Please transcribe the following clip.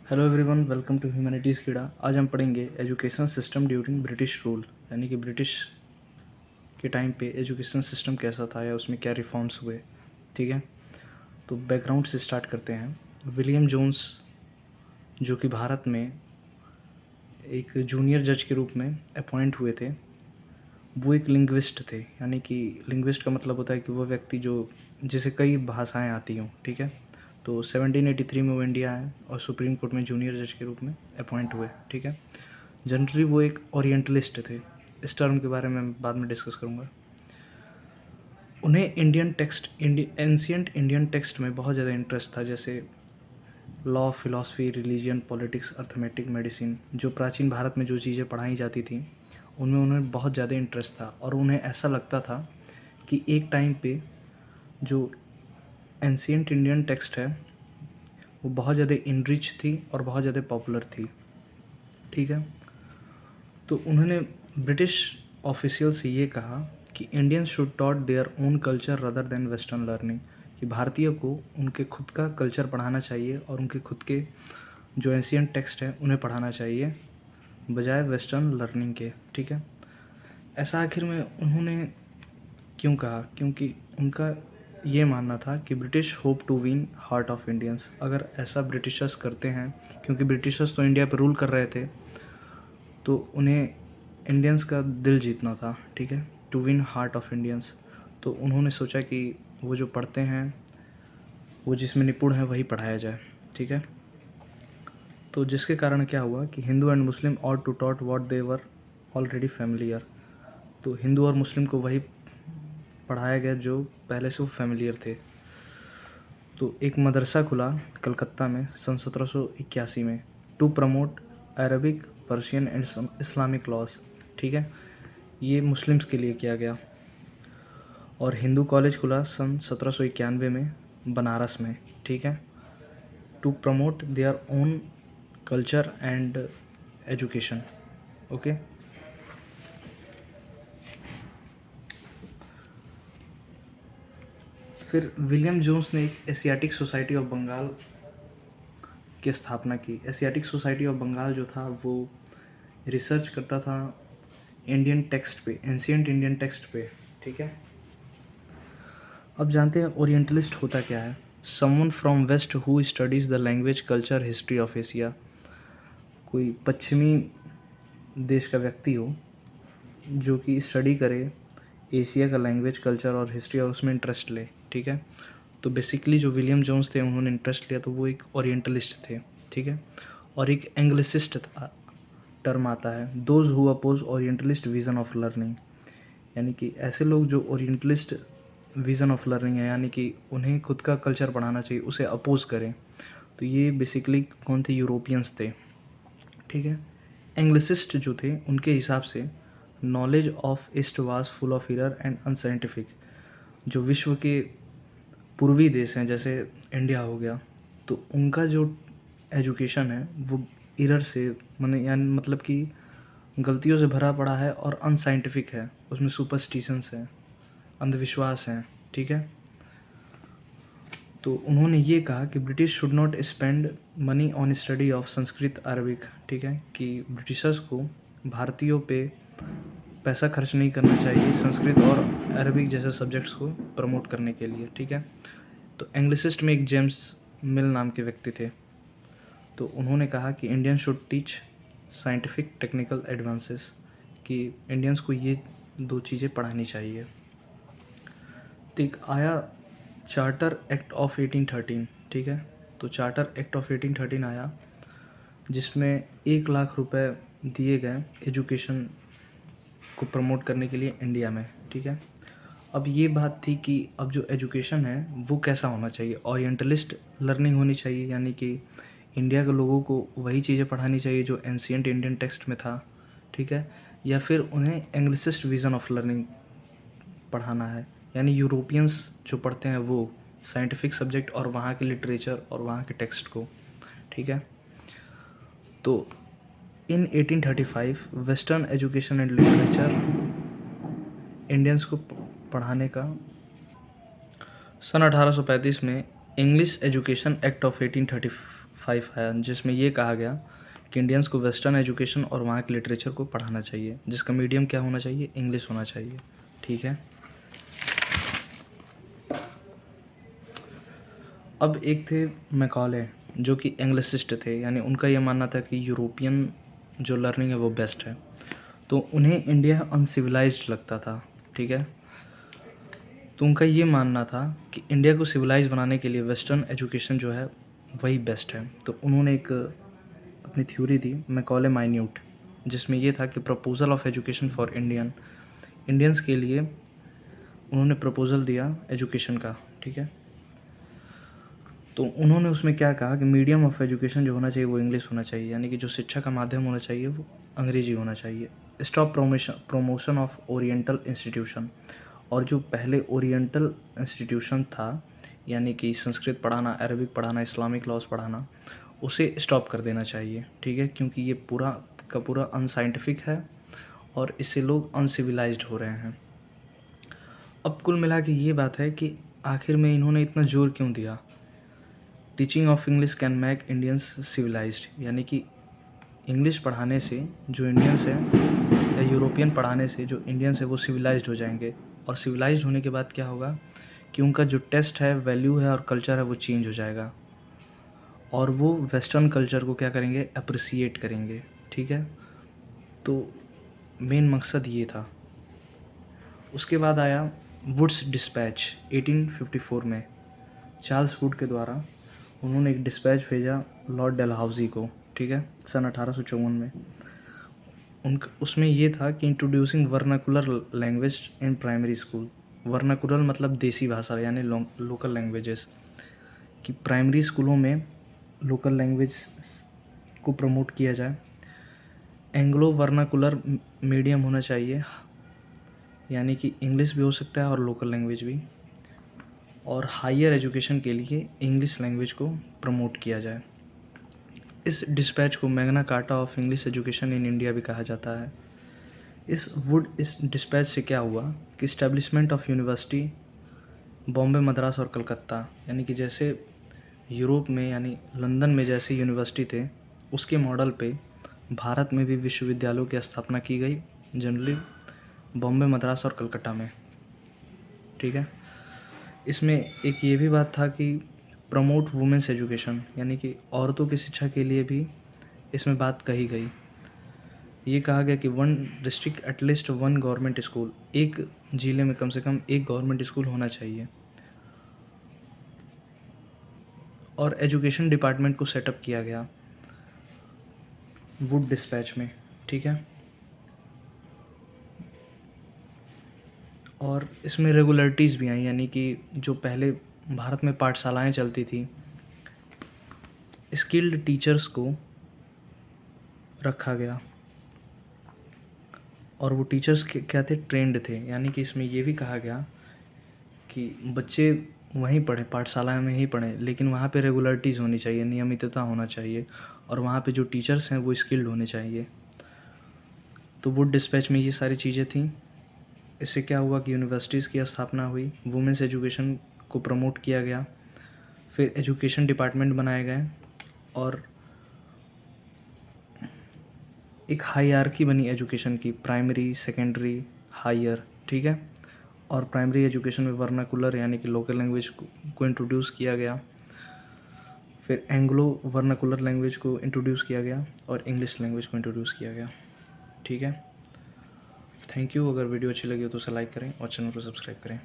Hello everyone, welcome to humanities Keeda. आज हम पढ़ेंगे education system during British rule, यानी कि ब्रिटिश के टाइम पे एजुकेशन सिस्टम कैसा था या उसमें क्या रिफॉर्म्स हुए। ठीक है, तो बैकग्राउंड से स्टार्ट करते हैं। विलियम जोन्स, जो कि भारत में एक जूनियर जज के रूप में अपॉइंट हुए थे, वो एक लिंग्विस्ट थे। यानी कि लिंग्विस्ट का मतलब होता है कि वो व्यक्ति जो जिसे कई भाषाएं आती हों। ठीक है, तो 1783 में वो इंडिया आए और सुप्रीम कोर्ट में जूनियर जज के रूप में अपॉइंट हुए। ठीक है, जनरली वो एक ओरिएंटलिस्ट थे। इस टर्म के बारे में मैं बाद में डिस्कस करूँगा। उन्हें एंशियंट इंडियन टेक्स्ट में बहुत ज़्यादा इंटरेस्ट था, जैसे law, philosophy, religion, politics, arithmetic, medicine. जो प्राचीन भारत में जो चीज़ें पढ़ाई जाती थी उनमें उन्हें बहुत ज़्यादा इंटरेस्ट था, और उन्हें ऐसा लगता था कि एक टाइम पे जो एंशियंट इंडियन टेक्स्ट है वो बहुत ज़्यादा इनरिच थी और बहुत ज़्यादा पॉपुलर थी। ठीक है, तो उन्होंने ब्रिटिश ऑफिशियल से ये कहा कि Indians should taught there own culture rather than western learning, कि भारतीय को उनके खुद का कल्चर पढ़ाना चाहिए और उनके खुद के जो एंशियंट टेक्स्ट है उन्हें पढ़ाना चाहिए बजाय वेस्टर्न लर्निंग के। ठीक है, ऐसा आखिर में उन्होंने क्यों कहा? क्योंकि उनका ये मानना था कि British hope to win heart of Indians. अगर ऐसा ब्रिटिशर्स करते हैं, क्योंकि ब्रिटिशर्स तो इंडिया पर रूल कर रहे थे, तो उन्हें इंडियंस का दिल जीतना था। ठीक है, to win heart of Indians. तो उन्होंने सोचा कि वो जो पढ़ते हैं, वो जिसमें निपुण है वही पढ़ाया जाए। ठीक है, तो जिसके कारण क्या हुआ कि Hindu and Muslim all to taught what they were already familiar. तो हिंदू और मुस्लिम को वही पढ़ाया गया जो पहले से वो फैमिलियर थे। तो एक मदरसा खुला कलकत्ता में सन 1781 में, to promote Arabic, Persian and Islamic laws. ठीक है, ये मुस्लिम्स के लिए किया गया। और हिंदू कॉलेज खुला सन 1791 में बनारस में। ठीक है, to promote their own culture and education. Okay, फिर विलियम जोन्स ने एक एशियाटिक सोसाइटी ऑफ बंगाल की स्थापना की। एशियाटिक सोसाइटी ऑफ बंगाल जो था वो रिसर्च करता था इंडियन टेक्स्ट पे, एंशियंट इंडियन टेक्स्ट पे। ठीक है, अब जानते हैं ओरिएंटलिस्ट होता क्या है। Someone from west who studies the language, culture, history of Asia. कोई पश्चिमी देश का व्यक्ति हो जो कि स्टडी करे एशिया का लैंग्वेज, कल्चर और हिस्ट्री और उसमें इंटरेस्ट ले। ठीक है, तो बेसिकली जो विलियम जोन्स थे उन्होंने इंटरेस्ट लिया तो वो एक ओरिएंटलिस्ट थे। ठीक है, और एक एंग्लिसिस्ट टर्म आता है, those who oppose orientalist vision of learning. यानी कि ऐसे लोग जो ओरिएंटलिस्ट विज़न ऑफ लर्निंग है, यानी कि उन्हें खुद का कल्चर पढ़ाना चाहिए, उसे अपोज करें। तो ये बेसिकली कौन थे? यूरोपियंस थे। ठीक है, एंग्लिसिस्ट जो थे उनके हिसाब से knowledge of east was full of error and unscientific. जो विश्व के पूर्वी देश हैं जैसे इंडिया हो गया, तो उनका जो एजुकेशन है वो एरर से माने यानी मतलब कि गलतियों से भरा पड़ा है और अनसाइंटिफिक है, उसमें सुपरस्टिशंस हैं, अंधविश्वास हैं। ठीक है, तो उन्होंने ये कहा कि British should not spend money on study of Sanskrit Arabic. ठीक है, कि ब्रिटिशर्स को भारतीयों पे पैसा खर्च नहीं करना चाहिए संस्कृत और अरबिक जैसे सब्जेक्ट्स को प्रमोट करने के लिए। ठीक है, तो एंग्लिसिस्ट में एक जेम्स मिल नाम के व्यक्ति थे, तो उन्होंने कहा कि Indian should teach scientific technical advances, कि इंडियंस को ये दो चीज़ें पढ़ानी चाहिए। तो एक आया चार्टर एक्ट ऑफ 1813। ठीक है, तो चार्टर एक्ट ऑफ 1813 आया जिसमें 1 लाख रुपए दिए गए एजुकेशन को प्रमोट करने के लिए इंडिया में। ठीक है, अब ये बात थी कि अब जो एजुकेशन है वो कैसा होना चाहिए। ओरिएंटलिस्ट लर्निंग होनी चाहिए, यानी कि इंडिया के लोगों को वही चीज़ें पढ़ानी चाहिए जो एंशियंट इंडियन टेक्स्ट में था। ठीक है, या फिर उन्हें एंग्लिसिस्ट विज़न ऑफ लर्निंग पढ़ाना है, यानी यूरोपियंस जो पढ़ते हैं वो साइंटिफिक सब्जेक्ट और वहाँ के लिटरेचर और वहाँ के टेक्स्ट को। ठीक है, तो इन 1835 western education and literature Indians को पढ़ाने का सन 1835 में इंग्लिश एजुकेशन एक्ट ऑफ 1835 5 आया जिसमें ये कहा गया कि इंडियंस को वेस्टर्न एजुकेशन और वहाँ के लिटरेचर को पढ़ाना चाहिए, जिसका मीडियम क्या होना चाहिए, इंग्लिश होना चाहिए। ठीक है। अब एक थे मैकॉले जो कि एंग्लिसिस्ट थे, यानी उनका ये मानना था कि यूरोपियन जो लर्निंग है वो बेस्ट है, तो उन्हें इंडिया अनसिविलाइज्ड लगता था। ठीक है। तो उनका ये मानना था कि इंडिया को सिविलाइज बनाने के लिए वेस्टर्न एजुकेशन जो है वही बेस्ट है। तो उन्होंने एक अपनी थ्योरी दी मैकॉले माइन्यूट, जिसमें ये था कि proposal of education for Indians के लिए उन्होंने प्रपोजल दिया एजुकेशन का। ठीक है। तो उन्होंने उसमें क्या कहा कि मीडियम ऑफ एजुकेशन जो होना चाहिए वो इंग्लिश होना चाहिए, यानी कि जो शिक्षा का माध्यम होना चाहिए वो अंग्रेजी होना चाहिए। Stop promotion of oriental institution, और जो पहले ओरिएंटल इंस्टीट्यूशन था यानी कि संस्कृत पढ़ाना, अरबिक पढ़ाना, इस्लामिक लॉज पढ़ाना, उसे स्टॉप कर देना चाहिए। ठीक है। क्योंकि ये पूरा का पूरा अनसाइंटिफिक है और इससे लोग अनसिविलाइज्ड हो रहे हैं। अब कुल मिला के ये बात है कि आखिर में इन्होंने इतना जोर क्यों दिया। Teaching of English can make Indians civilised, यानी कि इंग्लिश पढ़ाने से जो इंडियंस हैं या यूरोपियन पढ़ाने से जो इंडियंस है वो सिविलाइज्ड हो जाएंगे, और सिविलाइज्ड होने के बाद क्या होगा कि उनका जो टेस्ट है, वैल्यू है और कल्चर है वो चेंज हो जाएगा, और वो वेस्टर्न कल्चर को क्या करेंगे, अप्रिसिएट करेंगे। ठीक है। तो मेन मकसद ये था। उसके बाद आया वुड्स डिस्पैच 1854 में, चार्ल्स वुड के द्वारा उन्होंने एक डिस्पैच भेजा लॉर्ड डलहौजी को। ठीक है। सन 1854 में उसमें ये था कि introducing vernacular language in primary school. Vernacular मतलब देसी भाषा, यानी लोकल लैंग्वेजेस, कि प्राइमरी स्कूलों में लोकल लैंग्वेज को प्रमोट किया जाए। एंग्लो वर्नाकुलर मीडियम होना चाहिए, यानी कि इंग्लिश भी हो सकता है और लोकल लैंग्वेज भी, और हायर एजुकेशन के लिए इंग्लिश लैंग्वेज को प्रमोट किया जाए। इस डिस्पैच को Magna carta of English education in India भी कहा जाता है। इस डिस्पैच से क्या हुआ कि establishment of university Bombay, Madras और कलकत्ता, यानी कि जैसे यूरोप में यानी लंदन में जैसे यूनिवर्सिटी थे उसके मॉडल पे भारत में भी विश्वविद्यालयों की स्थापना की गई, जनरली बॉम्बे, मद्रास और कलकत्ता में। ठीक है। इसमें एक ये भी बात था कि प्रमोट वुमेंस एजुकेशन, यानी कि औरतों की शिक्षा के लिए भी इसमें बात कही गई। ये कहा गया कि one district at least one government school, एक ज़िले में कम से कम एक गवर्नमेंट स्कूल होना चाहिए, और एजुकेशन डिपार्टमेंट को सेटअप किया गया वुड डिस्पैच में। ठीक है। और इसमें रेगुलरिटीज़ भी आई, यानी कि जो पहले भारत में पाठशालाएं चलती थी, स्किल्ड टीचर्स को रखा गया, और वो टीचर्स क्या थे, ट्रेंड थे। यानी कि इसमें ये भी कहा गया कि बच्चे वहीं पढ़ें, पाठशाला में ही पढ़ें, लेकिन वहाँ पे रेगुलरिटीज़ होनी चाहिए, नियमितता होना चाहिए, और वहाँ पे जो टीचर्स हैं वो स्किल्ड होने चाहिए। तो वुड डिस्पैच में ये सारी चीज़ें थी। इससे क्या हुआ कि यूनिवर्सिटीज़ की स्थापना हुई, वुमेंस एजुकेशन को प्रमोट किया गया, फिर एजुकेशन डिपार्टमेंट बनाए गए, और एक हायरार्की बनी एजुकेशन की, प्राइमरी, सेकेंडरी, हायर। ठीक है। और प्राइमरी एजुकेशन में वर्नाकुलर यानी कि लोकल लैंग्वेज को इंट्रोड्यूस किया गया, फिर एंग्लो वर्नाकुलर लैंग्वेज को इंट्रोड्यूस किया गया, और इंग्लिश लैंग्वेज को इंट्रोड्यूस किया गया। ठीक है। Thank you. अगर वीडियो अच्छी लगी हो तो उसे लाइक करें और चैनल को सब्सक्राइब करें।